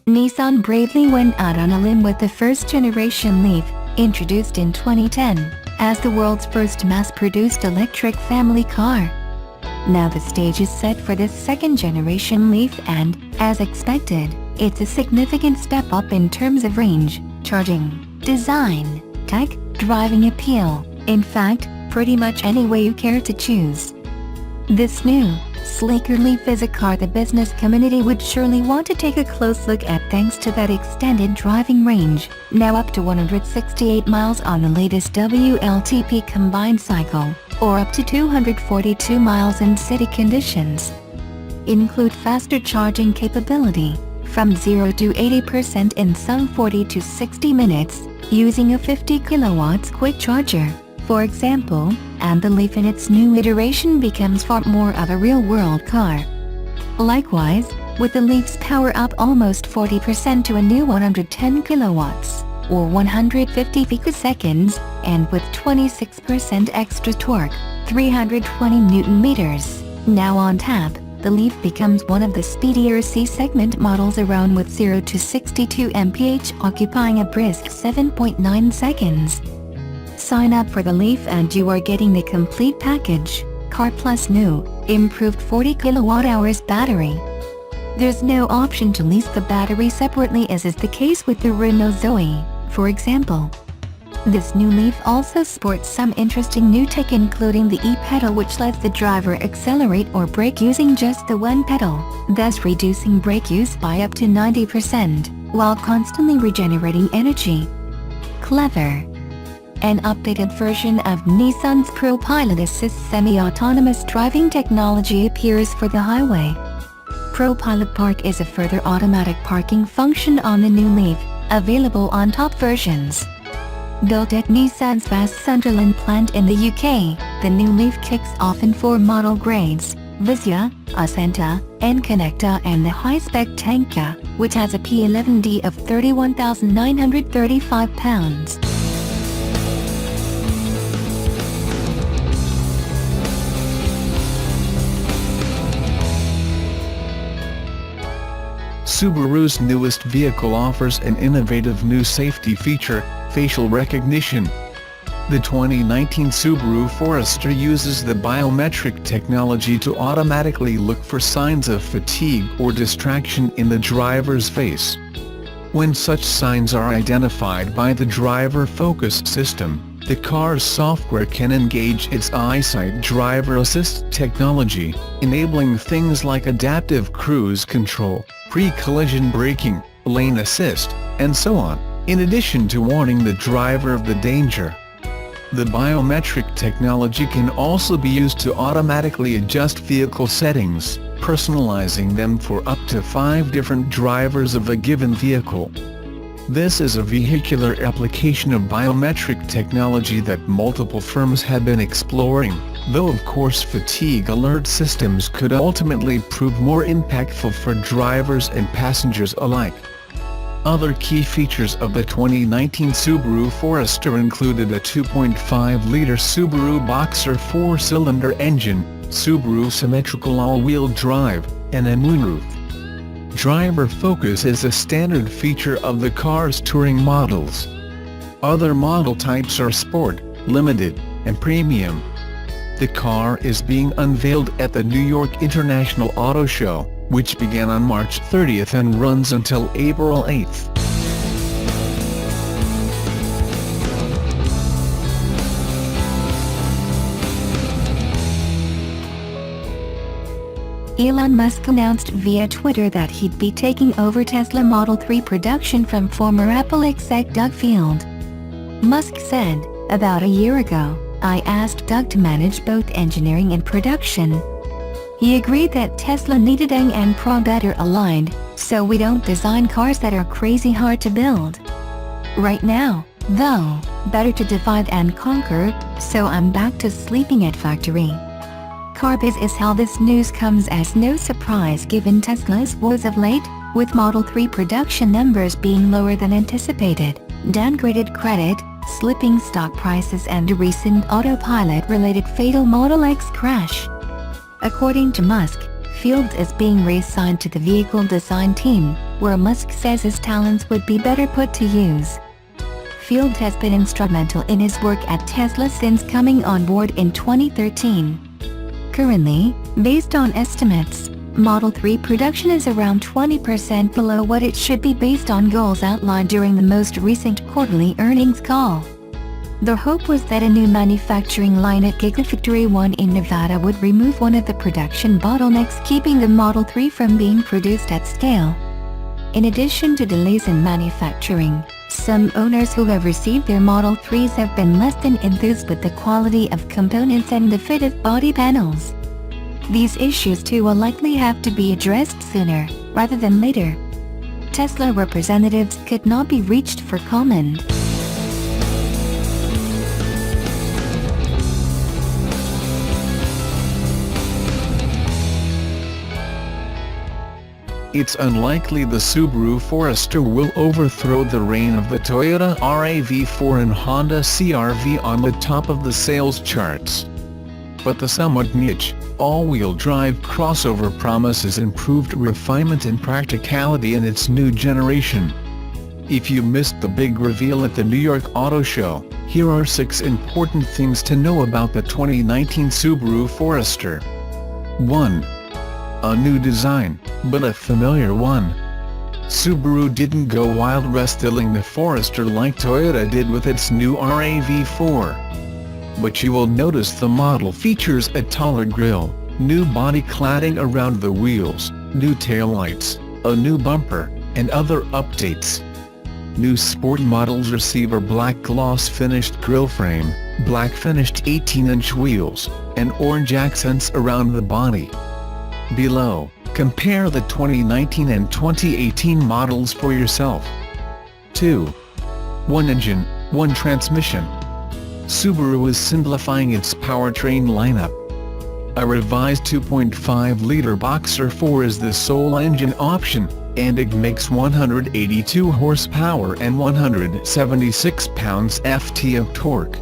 Nissan bravely went out on a limb with the first-generation Leaf, introduced in 2010, as the world's first mass-produced electric family car. Now the stage is set for this second-generation Leaf and, as expected, it's a significant step up in terms of range, charging, design, tech, driving appeal, in fact, pretty much any way you care to choose. This new, sleeker Leaf is a car the business community would surely want to take a close look at thanks to that extended driving range, now up to 168 miles on the latest WLTP combined cycle, or up to 242 miles in city conditions. Include faster charging capability, from 0 to 80% in some 40 to 60 minutes, using a 50 kilowatts quick charger, for example, and the Leaf in its new iteration becomes far more of a real-world car. Likewise, with the Leaf's power up almost 40% to a new 110 kilowatts, or 150 picoseconds, and with 26% extra torque, 320 Newton-meters, now on tap, the Leaf becomes one of the speedier C-segment models around with 0 to 62 mph occupying a brisk 7.9 seconds. Sign up for the Leaf and you are getting the complete package, car plus new, improved 40 kilowatt-hours battery. There's no option to lease the battery separately as is the case with the Renault Zoe, for example. This new Leaf also sports some interesting new tech including the e-pedal which lets the driver accelerate or brake using just the one pedal, thus reducing brake use by up to 90%, while constantly regenerating energy. Clever. An updated version of Nissan's ProPilot Assist semi-autonomous driving technology appears for the highway. ProPilot Park is a further automatic parking function on the new Leaf, available on top versions. Built at Nissan's vast Sunderland plant in the UK, the new Leaf kicks off in 4 model grades: Visia, Ascenta, N-Connecta and the high-spec Tenka, which has a P11D of 31,935 pounds. Subaru's newest vehicle offers an innovative new safety feature, facial recognition. The 2019 Subaru Forester uses the biometric technology to automatically look for signs of fatigue or distraction in the driver's face. When such signs are identified by the driver focus system, the car's software can engage its eyesight driver assist technology, enabling things like adaptive cruise control, pre-collision braking, lane assist, and so on, in addition to warning the driver of the danger. The biometric technology can also be used to automatically adjust vehicle settings, personalizing them for up to 5 different drivers of a given vehicle. This is a vehicular application of biometric technology that multiple firms have been exploring, though of course fatigue alert systems could ultimately prove more impactful for drivers and passengers alike. Other key features of the 2019 Subaru Forester included a 2.5-liter Subaru Boxer 4-cylinder engine, Subaru symmetrical all-wheel drive, and a moonroof. Driver focus is a standard feature of the car's touring models. Other model types are Sport, Limited, and Premium. The car is being unveiled at the New York International Auto Show, which began on March 30th and runs until April 8th. Elon Musk announced via Twitter that he'd be taking over Tesla Model 3 production from former Apple exec Doug Field. Musk said, "About a year ago, I asked Doug to manage both engineering and production. He agreed that Tesla needed Eng and Pro better aligned, so we don't design cars that are crazy hard to build. Right now, though, better to divide and conquer, so I'm back to sleeping at factory." Carbiz is how this news comes as no surprise given Tesla's woes of late, with Model 3 production numbers being lower than anticipated, downgraded credit, slipping stock prices and a recent autopilot-related fatal Model X crash. According to Musk, Field is being reassigned to the vehicle design team, where Musk says his talents would be better put to use. Field has been instrumental in his work at Tesla since coming on board in 2013. Currently, based on estimates, Model 3 production is around 20% below what it should be based on goals outlined during the most recent quarterly earnings call. The hope was that a new manufacturing line at Gigafactory 1 in Nevada would remove one of the production bottlenecks keeping the Model 3 from being produced at scale. In addition to delays in manufacturing, some owners who have received their Model 3s have been less than enthused with the quality of components and the fit of body panels. These issues too will likely have to be addressed sooner, rather than later. Tesla representatives could not be reached for comment. It's unlikely the Subaru Forester will overthrow the reign of the Toyota RAV4 and Honda CR-V on the top of the sales charts. But the somewhat niche, all-wheel drive crossover promises improved refinement and practicality in its new generation. If you missed the big reveal at the New York Auto Show, here are 6 important things to know about the 2019 Subaru Forester. 1. A new design, but a familiar one. Subaru didn't go Wild West stealing the Forester like Toyota did with its new RAV4. But you will notice the model features a taller grille, new body cladding around the wheels, new taillights, a new bumper, and other updates. New sport models receive a black gloss finished grille frame, black finished 18-inch wheels, and orange accents around the body. Below, compare the 2019 and 2018 models for yourself. 2. One engine, one transmission. Subaru is simplifying its powertrain lineup. A revised 2.5-liter Boxer 4 is the sole engine option, and it makes 182 horsepower and 176 pounds-ft of torque.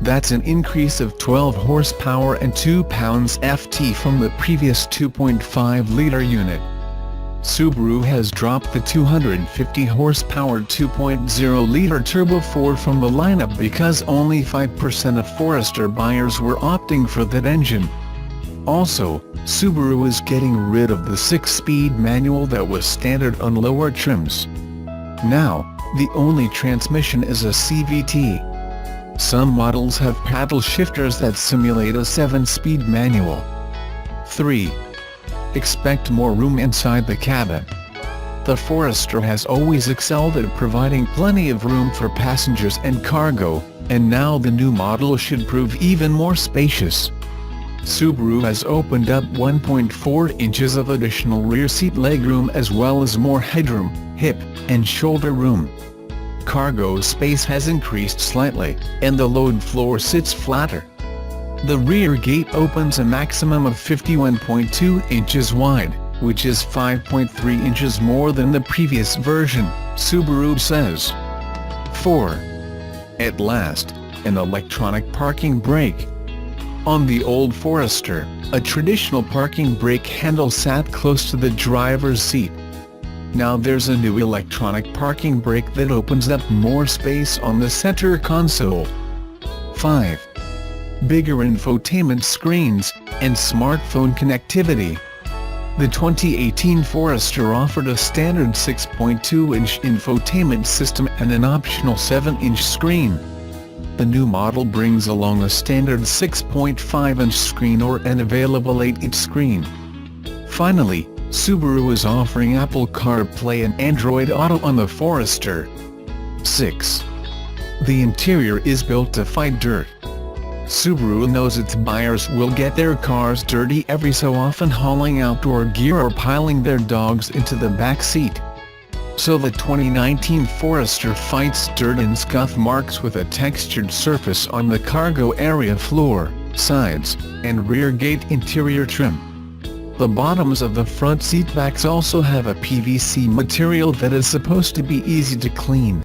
That's an increase of 12 horsepower and 2 pounds-ft from the previous 2.5-liter unit. Subaru has dropped the 250 horsepower 2.0-liter Turbo 4 from the lineup because only 5% of Forester buyers were opting for that engine. Also, Subaru is getting rid of the 6-speed manual that was standard on lower trims. Now, the only transmission is a CVT. Some models have paddle shifters that simulate a 7-speed manual. 3. Expect more room inside the cabin. The Forester has always excelled at providing plenty of room for passengers and cargo, and now the new model should prove even more spacious. Subaru has opened up 1.4 inches of additional rear seat legroom as well as more headroom, hip, and shoulder room. Cargo space has increased slightly, and the load floor sits flatter. The rear gate opens a maximum of 51.2 inches wide, which is 5.3 inches more than the previous version, Subaru says. 4. At last, an electronic parking brake. On the old Forester, a traditional parking brake handle sat close to the driver's seat. Now there's a new electronic parking brake that opens up more space on the center console. 5. Bigger infotainment screens, and smartphone connectivity. The 2018 Forester offered a standard 6.2-inch infotainment system and an optional 7-inch screen. The new model brings along a standard 6.5-inch screen or an available 8-inch screen. Finally, Subaru is offering Apple CarPlay and Android Auto on the Forester. 6. The interior is built to fight dirt. Subaru knows its buyers will get their cars dirty every so often hauling outdoor gear or piling their dogs into the back seat. So the 2019 Forester fights dirt and scuff marks with a textured surface on the cargo area floor, sides, and rear gate interior trim. The bottoms of the front seatbacks also have a PVC material that is supposed to be easy to clean.